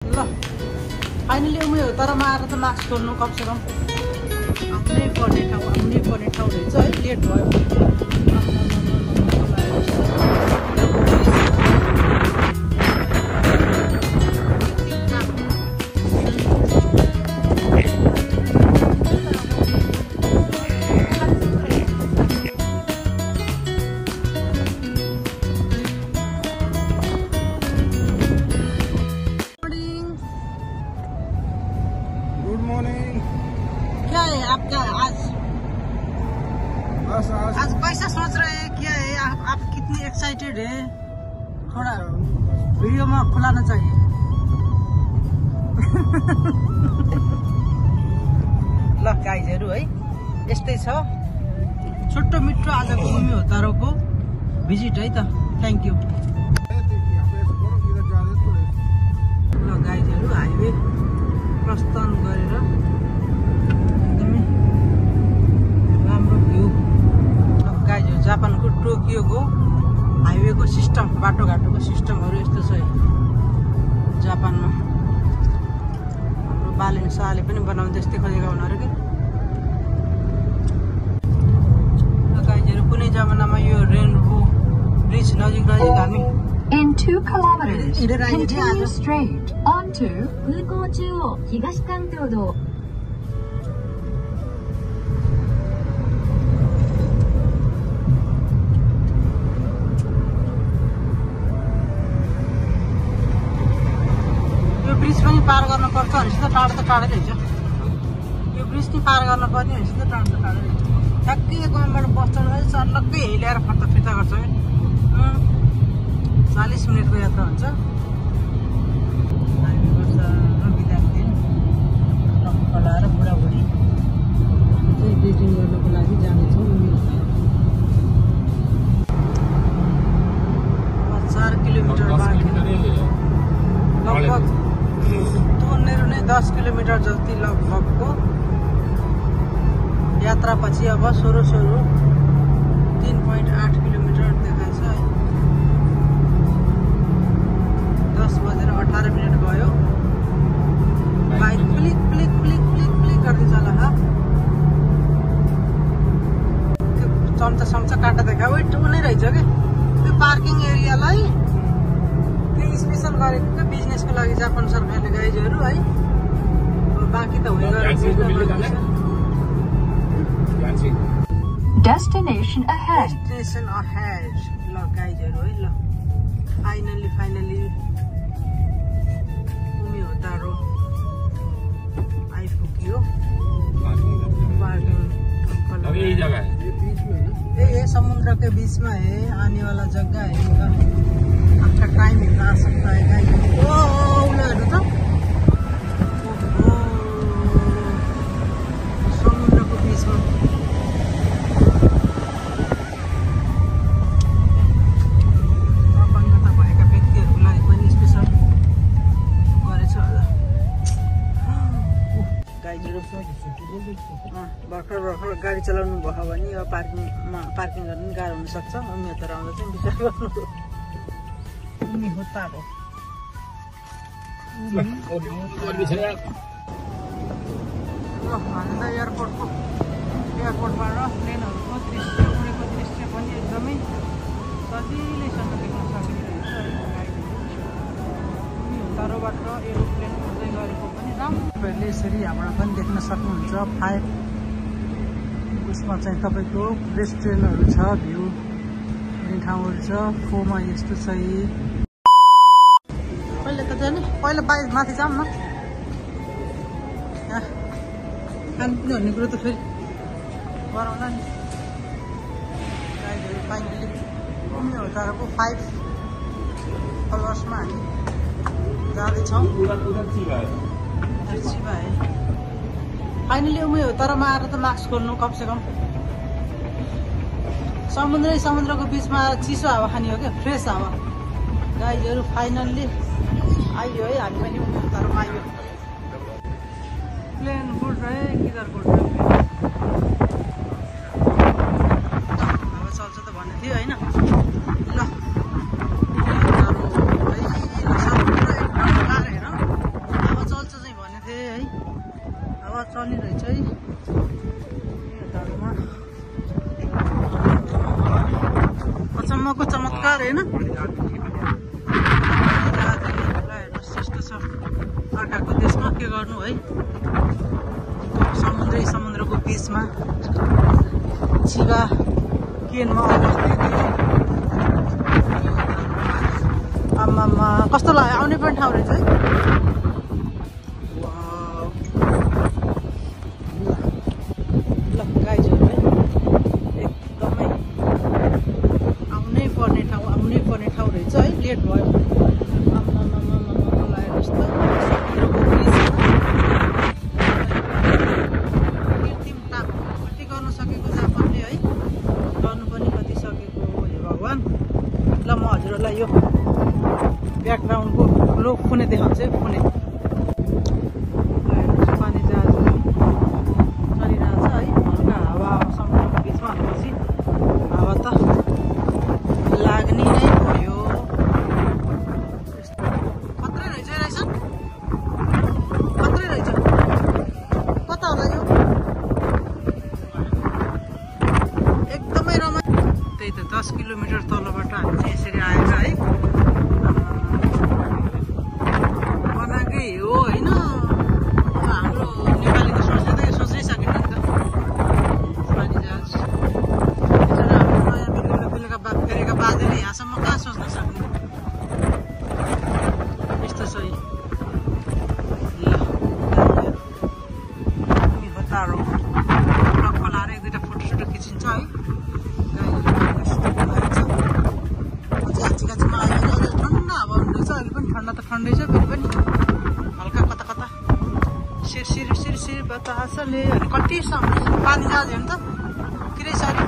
ल फाइनली उयो तर आएर त मास्क खोल्नु कमसेकम आफ्नै पर्ने ठाउँ रहेछ है। लेट भयो आज कैसा सोच रहे हैं, क्या है आप कितनी एक्साइटेड है? थोड़ा वीडियो में खुलाना चाहिए। ल गाइजहरु है यस्तै छ छोटो मिठो आजको उमी हो तारोको भिजिट है त। Thank you. ल गाइजहरु हाइवे प्रस्थान गरेर एकदमै राम्रो भ्यू। गाइजहरु जापानको टोकियोको हाइवेको सिस्टम बाटोघाटोको सिस्टमहरु यस्तो छ जापानमा। हाम्रो बालेन शाहले पनि बनाउन त्यस्तै खोजेका हुनाहरु के। गाइजहरु कुनै जमानामा यो रेनबो ब्रिज नजिक हामी In 2 kilometers, continue straight onto 空港中央東関東道。ब्रिज पनि पार गर्न पर्छ भनेपछि त टाढो त टाढै रहेछ। यो ब्रिज नि पार गर्न पर्ने भनेपछि त टाढो त टाढै रहेछ। ठ्याक्कै गाउँबाट बस चढ्दा चल्लक्कै हिँडेर फर्ता फिर्ता गर्छ है। 40 मिनटको यात्रा हुन्छ। हामी गर्छ विदाको दिन खोला र बुढाबुढी चाहिँ डेटिङ गर्नको लागि जानेछौँ। 4 किलोमिटर बाँकी लगभग तुनेर नै 10 किलोमिटर जति लगभगको यात्रा पछि अब सोरो 3.8 किलोमिटर देखाउँछ है। 10:18 भयो। Bike click click click click click गर्दै जाला हा। त्यो चम्चा सम्चा काटा देखा वेट उनै रहेछ के। त्यो पार्किङ एरियालाई त्यो स्पेशल गरेको के बिजनेसको लागि जापान सरकारले गाइजहरु है। बाँकी त होइन Destination ahead. Destination ahead. ल गाइजहरु है ल फाइनली उमी हो तारो आइपुग्यो। अब यही जगह है, ये बीच में है। ये समुद्र के बीच में है, आने वाला जगह है। आपका टाइम इतना आ सकता है गाइस। ओ उनीहरु त समुद्रको बीचमा अपङ्गता भएका व्यक्तिहरुको लागि पनि स्पेशल गरेछ होला। गाइजहरु भर्खर गाडी चलाउनु भयो भने अब पार्किङ गर्नु पनि गाह्रो हुन सक्छ। उनीहरु आउँदा चाहिँ विचार गर्नु। उनी हो तारो हाल्दा एयरपोर्टबाट प्लेनहरुको दृश्य उडेको दृश्य पनि एकदमै सजिलैसँग देख्न सकिरहेछ है। तारोबाट एरोप्लेन उड्दै गरेको पनि राम्रोले यसरी हाम्रो पनि देख्न सक्नुहुन्छ। 5 उसमा चाहिँ तपाईको रेस्टुरेन्टहरु छ, भ्यू दिने ठाउँहरु छ। 4 मा यस्तो छ। पहिले त जाने पहिला बाइक माथि जाम न। खानपिन भन्ने कुरो त फेरि गरौँला नि। गाइजहरु फाइनली उमी हो तारोको 5 फ्लोर्समा हामी जाँदैछौँ। फाइनली उमी हो तर आएर त मास्क खोल्नु कमसेकम। समुद्रको बीचमा आएर चिसो हावा खाने हो क्या, फ्रेस हावा। गाइजहरु फाइनली आइयो है, हामी पनि उमी हो तारोमा आइयो। प्लेन फुट रहे किधर फुट रहे हावा चल्छ त भन्ने थियो हैन। ल अरे हैन यस्तो छ अर्काको देशमा के गर्नु है समुद्रको बीचमा चिबा केनमा अवस्थित आमामा कस्तो लाग्यो आउने पनि ठाउँ रहेछ है ल गाइजहरु है एकदमै आउनै पर्ने ठाउँ रहेछ है लेट भयो यो ब्याकग्राउन्डको लो फुने देखाउँछ फुने पानी जहाज चलिरहेछ है हल्का हावा समुद्रको बिचमा भनेपछि हावा त लाग्ने नै भयो खत्रै रहेछ कता होला यो एकदमै रमाइलो त्यही त 10 किलोमिटर तलबाट हामी चाहिँ यसरी आएर है बनाएकै हो होइन हाम्रो नेपालीको सोच्ने त सोच्नै सकेन नि त पानी जहाज हाम्रो नयाँ बेलुका फेरेका बाजेले यहाँसम्म कहाँ सोच्न सक्ने यस्तो छ है ल हतारो खोलाएर एक दुईवटा फोटोसोटो खिचिन्छ है ठन्डा त ठन्डै छ फेरि पनि हल्का कता सिर बतासले अनि कति पानी जहाज हेर्नु त किरै साह्रो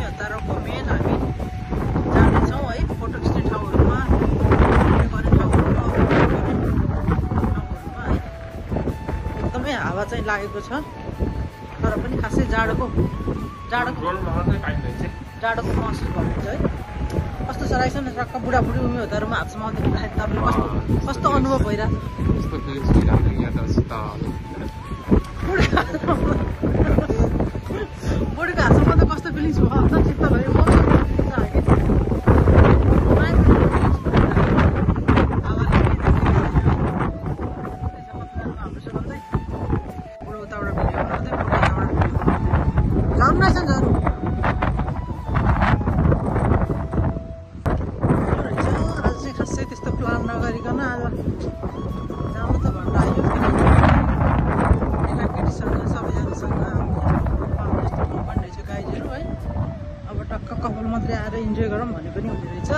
हतारोको मेन हामी जानेछौँ है फोटो खिच्ने ठाउँहरूमा गर्ने ठाउँहरूमा है एकदमै हावा चाहिँ लागेको छ तर पनि खासै जाडोको महसुस भएको है कस्तो छ रहेछ नि टक्क बुढाबुढी उमेरहरूमा हात समाउँदाखेरि तपाईँले कस्तो अनुभव भइरहेको बुढीको हात समाउँदा कस्तो फिलिङ्स भयो चित्त भयो कपाल मात्रै आएर इन्जोय गरौँ भन्ने पनि हुने रहेछ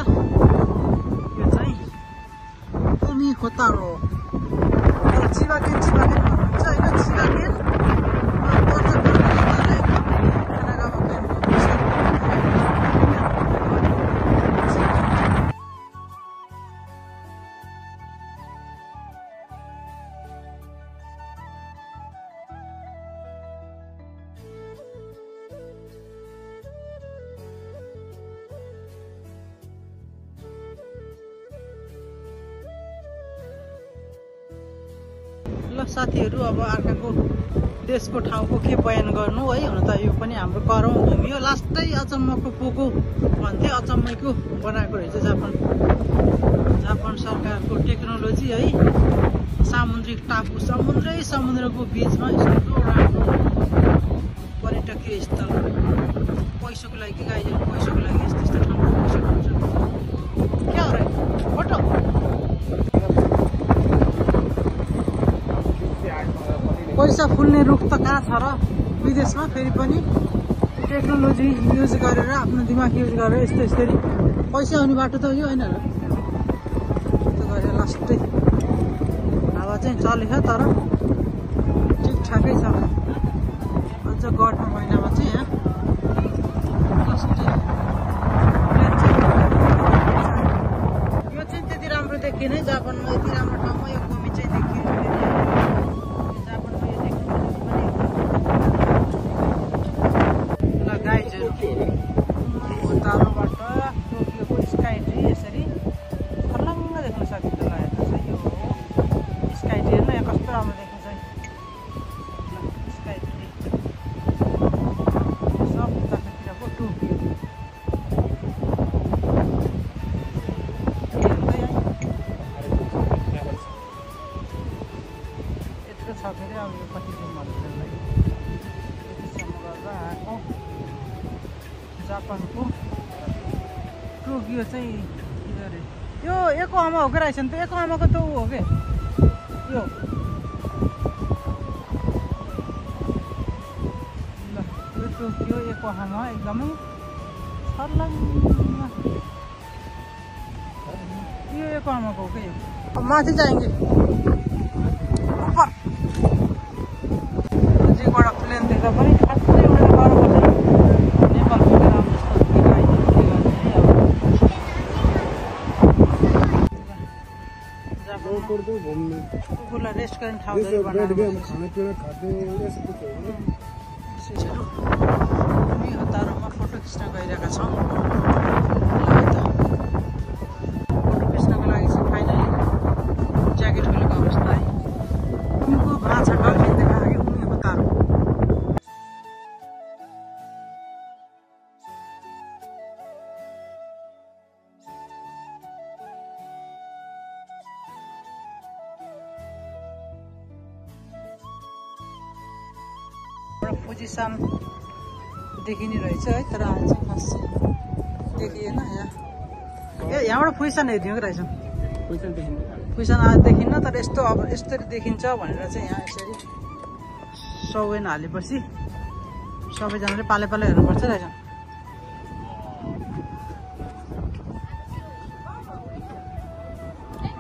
यो चाहिँ उमी खोतारो चिबाकेन भन्नुहुन्छ होइन चिबाकेन ल साथीहरू अब अर्काको देशको ठाउँको के बयान गर्नु है हुन त यो पनि हाम्रो करौँ भूमि हो लास्टै अचम्मको पोको भन्थे अचम्मैको बनाएको रहेछ जापान सरकारको टेक्नोलोजी है सामुद्रिक टापु समुद्रको बिचमा यस्तो राम्रो पर्यटकीय स्थल पैसाको लागि गाइजहरू पैसाको लागि यस्तो ठाउँमा बसेको हुन्छ क्या हो र फोटो पैसा फुल्ने रुख त कहाँ छ र विदेशमा फेरि पनि टेक्नोलोजी युज गरेर आफ्नो दिमाग युज गरेर यस्तरी पैसा आउने बाटो त यो होइन र त्यो गरेर लास्टै हावा चाहिँ चलेछ तर ठिकठाकै छ अझ गरम महिनामा चाहिँ यहाँ लास्टै यो चाहिँ त्यति राम्रो देखिएन जापानमा यति राम्रो ठाउँमा यो कमी चाहिँ देखियो तारोबाट टोकियोको स्काई ट्री यसरी छर्लङ्ग देख्न सकिन्छ ल हेर्नुहोस् है यो स्काई ट्री हेर्नु यहाँ कस्तो राम्रो देखिन्छ है स्काई ट्री टोकियो चाहिँ के अरे यो योकोहामा हो कि रहेछ नि त योकोहामाको त ऊ हो कि यो ल यो टोकियो योकोहामा एकदमै छर्लङ्ग यो योकोहामाको हो कि यो माथि जाएंगे ऊपर नजिकबाट प्लेन देख्दा पनि खासै एउटा गरमको चाहिँ नेपाल पुगेर आउनु जस्तो कुकुरलाई रेस्ट गर्ने ठाउँ हामी हतारोमा फोटो खिच्न गइरहेका छौँ फोटो खिच्नको लागि चाहिँ फाइनली ज्याकेट खोलेको अवस्था है उनको माछा डल्फिन देखायो उनी हतारो फुजिसाम देखिने रहेछ है तर आज खास देखिएन यहाँबाट फुजिसान हेरिदियो कि रहेछ फुजिसान आज देखिन्न तर यस्तो अब यस्तरी देखिन्छ भनेर चाहिँ यहाँ यसरी सौवेन हालेपछि सबैजनाले पाले पाले हेर्नुपर्छ रहेछ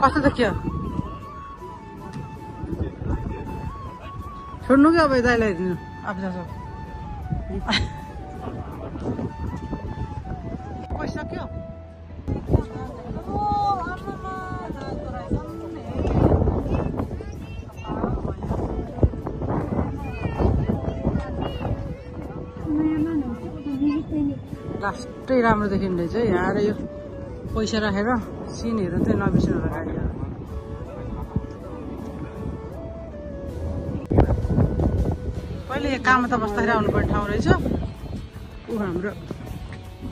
कस्तो देखियो छोड्नु कि अब दाइलाई हेरिदिनु आफ्नो गइसक्यो लास्टै राम्रो देखिँदो रहेछ यहाँ आएर यो पैसा राखेर सिनहरू चाहिँ नबिर्सिनु होला गाडीहरू पहिले यहाँ काम त बस्दाखेरि आउनुपर्ने ठाउँ रहेछ ऊ हाम्रो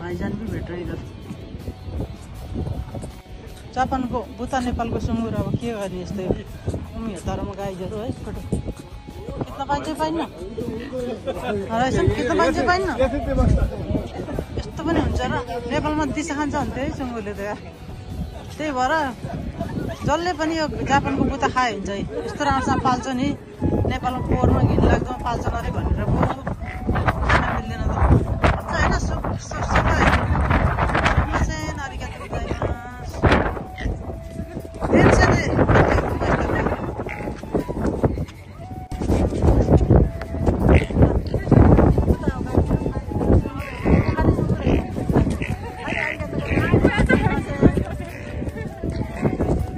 भाइजान पनि भेटिरहेको जापानको बुता नेपालको सुँगुर अब के गर्ने यस्तै उमी हतारोमा गाईहरू है फोटो कितना पाइन्छ पाइन्न रहेछ कितना पाइन्छ पाइन्न यस्तो पनि हुन्छ र नेपालमा दिसा खान्छ भन्थ्यो है सुँगुरले त यार त्यही भएर जसले पनि यो जापानको बुता खायो हुन्छ है यस्तो राम्रोसँग पाल्छ नि नेपालमा पोहोरमा घिन लाग्दो पाल्छ अरे भनेर पो मिल्दैन त होइन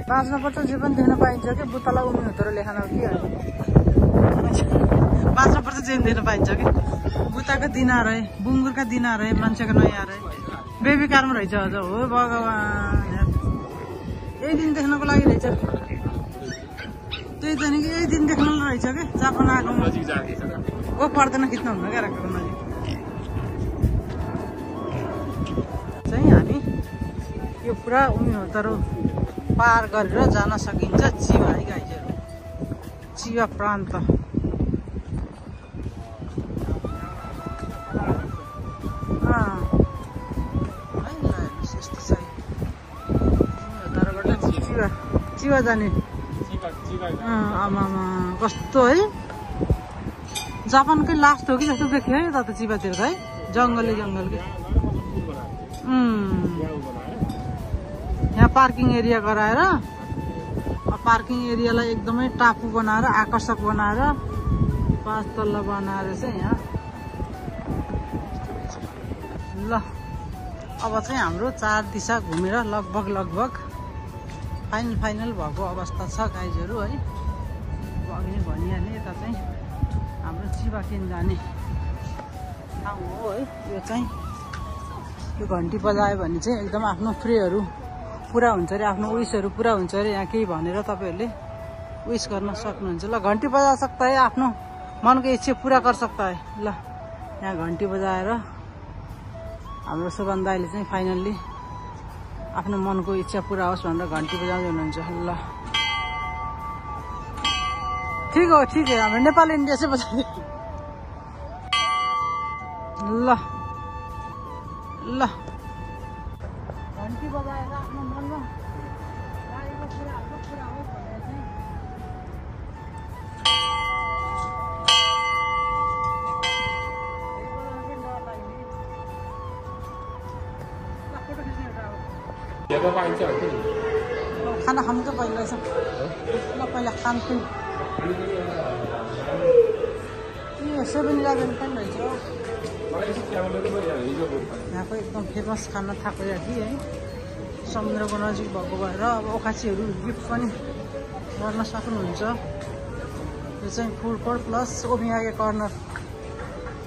बाँच्नुपर्छ जे पनि देख्न पाइन्छ कि बुत्तालाई उनी हुँदो लेखान कि बाँच्नुपर्छ जे देख्न पाइन्छ कि बुत्ताको दिनार है बुङ्गुरका दिनार है मान्छेको नयाँ है बेबी कारमा रहेछ अझ हो भगवान् यही दिन देख्नको लागि रहेछ त्यही त नि कि यही दिन देख्नलाई रहेछ कि जापान आएको ओ पर्दैन खिच्नु हुन्न क्या राखेको नजिक चाहिँ हामी यो पुरा उनी हो तर पार गरेर जान सकिन्छ चिवा है गाईहरू चिवा प्रान्त चिवा जाने आमामा कस्तो है जापानकै लास्ट हो कि जस्तो देख्यो है त चिवातिर है जङ्गल के यहाँ पार्किङ एरिया गराएर पार्किङ एरियालाई एकदमै टापु बनाएर आकर्षक बनाएर 5 तल्ला बनाएर चाहिँ यहाँ ल अब चाहिँ हाम्रो 4 दिशा घुमेर लगभग फाइनल भएको अवस्था छ गाइजहरू है अघि नै भनिहालेँ यता चाहिँ हाम्रो चिवाकिन जाने ठाउँ हो है यो चाहिँ यो घन्टी बजायो भने चाहिँ एकदम आफ्नो फ्रेहरू पुरा हुन्छ अरे आफ्नो विसहरू पुरा हुन्छ अरे यहाँ केही भनेर तपाईँहरूले विस गर्न सक्नुहुन्छ ल घन्टी बजा सक्दा है आफ्नो मनको इच्छा पुरा कर सक्दा है ल यहाँ घन्टी बजाएर हाम्रो सुभान दाइले चाहिँ फाइनल्ली आफ्नो मनको इच्छा पुरा होस् भनेर घन्टी बजाउँदै हुनुहुन्छ ल ठिक हो हाम्रो नेपाल इन्डिया चाहिँ बजाइदियो ल घन्टी बजाएर आफ्नो मनमा लागेको कुराहरूको कुरा हो भनेर चाहिँ खाना खानु त पहिला छ ल पहिला खान्छु यो 7-Eleven पनि रहेछ यहाँको एकदम फेमस खाना थाकोयाकी है समुद्रको नजिक भएको भएर अब ओकासीहरू गिफ्ट पनि गर्न सक्नुहुन्छ यो चाहिँ फुड कोर्ट प्लस ओमियागे कर्नर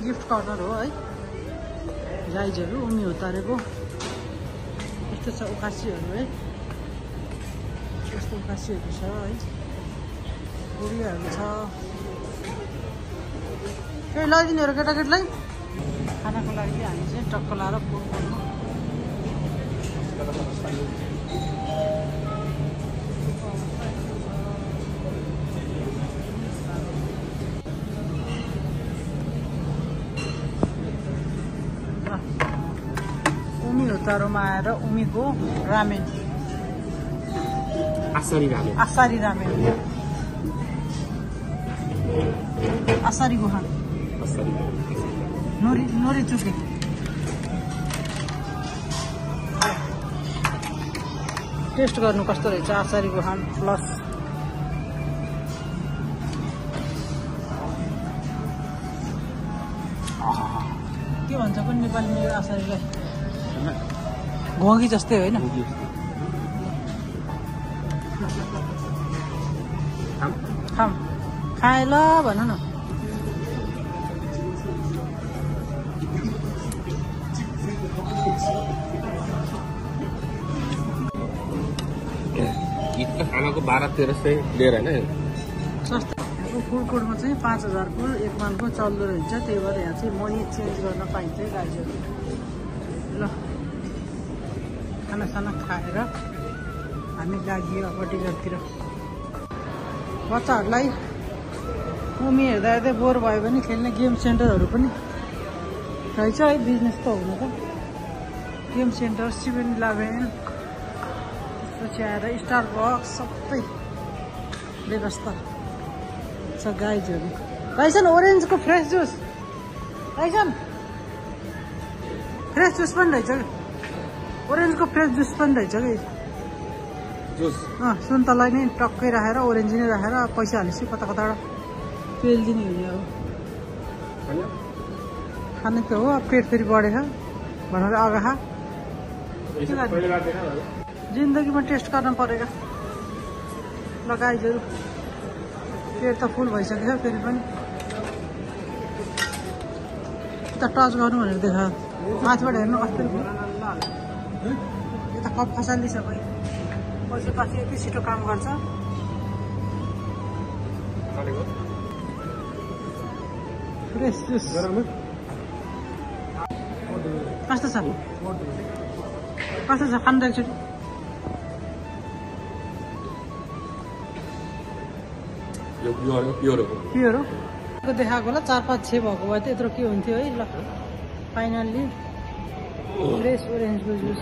गिफ्ट कर्नर हो है राइजहरू उमी उतारेको यस्तो छ ओकासीहरू है यस्तो ओकासीहरू छ है बुढीहरू छ केही लैदिनेहरू केटाकेटीलाई खानाको लागि हामी चाहिँ टक्क लाएर फुड कोर्टमा उमी उतारोमा आएर उमीको रामेन आसारी रामेन आसारी गुहा नोरी चुके टेस्ट गर्नु कस्तो रहेछ आचारी गुहान प्लस के भन्छ पनि नेपालीमा यो आचारीलाई घोगी जस्तै होइन खाम खाए ल भन न खाना को 12-1300 लिएर हैन सस्तो फुड कोर्टमा चाहिँ 5000 को एक मानको चल्दो रहन्छ त्यही भएर यहाँ चाहिँ मनी चेन्ज गर्न पाइन्छ गाइजहरु ल खाना खाएर हामी लाग्यो अब डिनरतिर बच्चाहरूलाई उमी हेर्दा हेर्दै बोर भयो भने खेल्ने गेम सेन्टरहरू पनि रहेछ है बिजनेस त हुनु त गेम सेन्टर 7-Eleven पछि आएर स्टारबक्स सबै व्यवस्था छ गाइजहरु रहेछन् ओरेन्जको फ्रेस जुस रहेछन् फ्रेस जुस पनि रहेछ ओरेन्जको फ्रेस जुस पनि रहेछ कि जुस सुन्तलाई नै टक्कै राखेर ओरेन्ज नै राखेर पैसा हालेपछि कता कताबाट पेलिदिने हुने अब खाने त हो अब पेट फेरि बढेछ भनेर अगाहा जिन्दगीमा टेस्ट गर्न परेगा ल गाइजहरु पेट त फुल भइसक्यो फेरि पनि त टच गर्नु भनेर देखा माथिबाट हेर्नु कस्तो यता कप खसाली छ भाइ पछि पछि यति छिटो काम गर्छ फ्रेस जुस कस्तो छ खानु एकचोटि प्योर हो देखाएको होला 4-5-6 भएको भए त यत्रो के हुन्थ्यो है ल फाइनल्ली फ्रेस ओरेन्जको जुस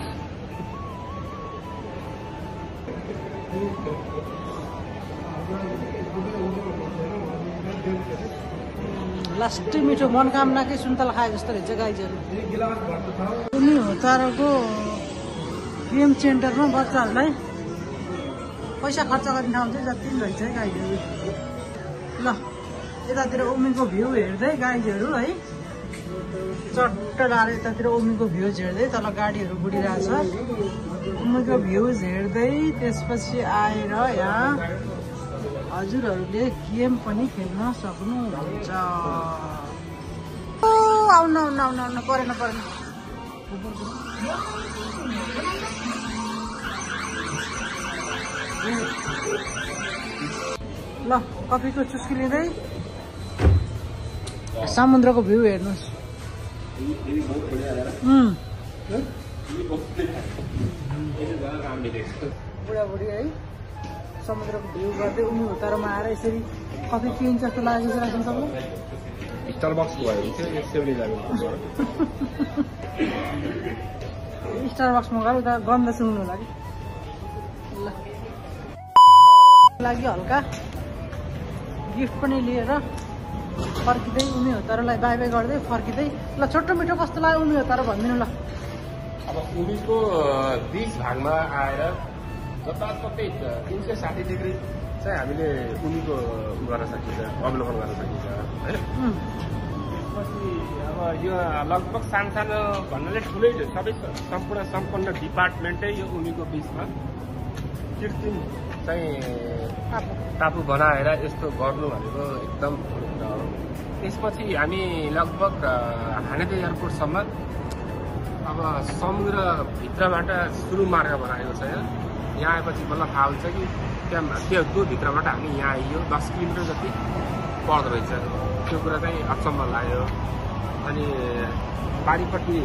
लास्टै मिठो मनकामनाकै सुन्तला खाए जस्तो रहेछ गाइजहरु उनी हो तारको गेम सेन्टरमा बच्चाहरूलाई पैसा खर्च गर्ने ठाउँ चाहिँ जति पनि रहेछ है गाइजहरु ल यतातिर उमीको भ्यू हेर्दै गाइजहरु है चट्ट लाएर यतातिर उमीको भ्यूज हेर्दै तल गाडीहरू बुडिरहेछ उमीको भ्यूज हेर्दै त्यसपछि आएर यहाँ हजुरहरूले गेम पनि खेल्न सक्नुहुन्छ आउन परेन ल कफीको चुस्की लिँदै समुद्रको भ्यू हेर्नुहोस् बुढाबुढी है समुद्रको भ्यू गर्दै उनी उतारोमा आएर यसरी कफी पिन्छ जस्तो लागेको छ राख्नु सबैलाई स्टारबक्स भयो भने चाहिँ 7-Eleven स्टारबक्स मगाएर उता गन्ध सुन्नु लागि ल लागि हल्का गिफ्ट पनि लिएर फर्किँदै उनीहरुलाई बाई बाई गर्दै फर्किँदै ल छोटो मिठो कस्तो लाग्यो उनीहरु भन्दिनु ल अब उनीको 20 भागमा आएर जताततै 360 डिग्री चाहिँ हामीले उनीको गर्न सकिन्छ अवलोकन गर्न सकिन्छ हैन पछि अब यो लगभग सानो भन्नाले ठुलै सबै सम्पूर्ण डिपार्टमेन्टै यो उनीको बीचमा कृत्रिम चाहिँ टापु बनाएर यस्तो गर्नु भनेको एकदम ठुलो कुरा हो। त्यसपछि हामी लगभग हानेद एयरपोर्टसम्म अब समुद्रभित्रबाट सुरु मार्ग बनाएको छ। यहाँ आएपछि बल्ल थाहा हुन्छ कि त्यहाँ त्यो भित्रबाट हामी यहाँ आइयो 10 किलोमिटर जति पर्दो रहेछ। त्यो कुरा चाहिँ अचम्म लाग्यो। अनि पारिपट्टि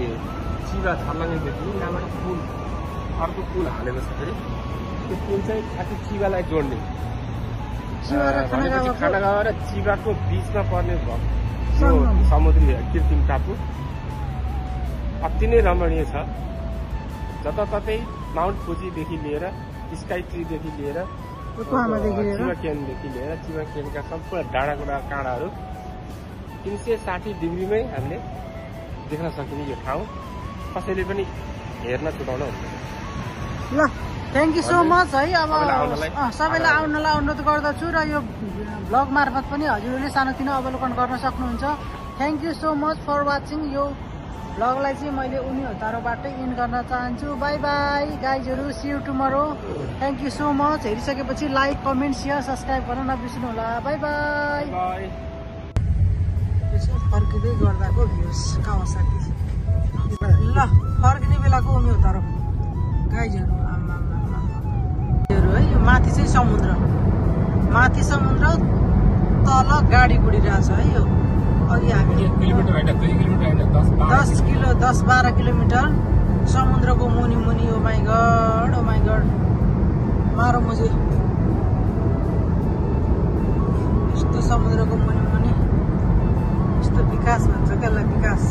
चिबा छर्लङ्गै देखि यहाँबाट पुल अर्को पुल हालेको छ। फेरि त्यो पुल चाहिँ ठ्याक्कै चिबालाई जोड्ने खानागाउँ र चिबाको बिचमा पर्ने समुद्री कृत्रिम टापु अति नै रमणीय छ। जताततै माउन्ट फुजीदेखि लिएर स्काई ट्रीदेखि लिएर चिबा केनदेखि लिएर चिबा केनका सम्पूर्ण डाँडाकुँडा काँडाहरू 360 डिग्रीमै हामीले देख्न सकिने यो ठाउँ कसैले पनि हेर्न छुटाउन हुन्छ। ल थ्याङ्क यू सो मच है। अब सबैलाई आउनलाई अनुरोध गर्दछु र यो ब्लग मार्फत पनि हजुरहरूले सानोतिनो अवलोकन गर्न सक्नुहुन्छ। Thank you so much for watching. यो ब्लगलाई चाहिँ मैले उनीहरुबाटै इन गर्न चाहन्छु। बाई बाई गाइजहरू, see you tomorrow. Thank you so much. हेरिसकेपछि लाइक कमेन्ट सेयर सब्सक्राइब गर्न नबिर्सनु होला। Bye bye. फर्किँदै गर्दाको भ्युज कावासाकी ल फर्किने बेलाको उनीहरु गाइजहरू है। यो माथि चाहिँ समुद्र, माथि समुद्र तल गाडी गुडिरहेछ है। यो अघि हामी 10-12 किलोमिटर समुद्रको मुनि मुनि। ओ माई गड मारो मुझे यस्तो समुद्रको मुनि मुनि यस्तो विकास भन्छ क्या, विकास।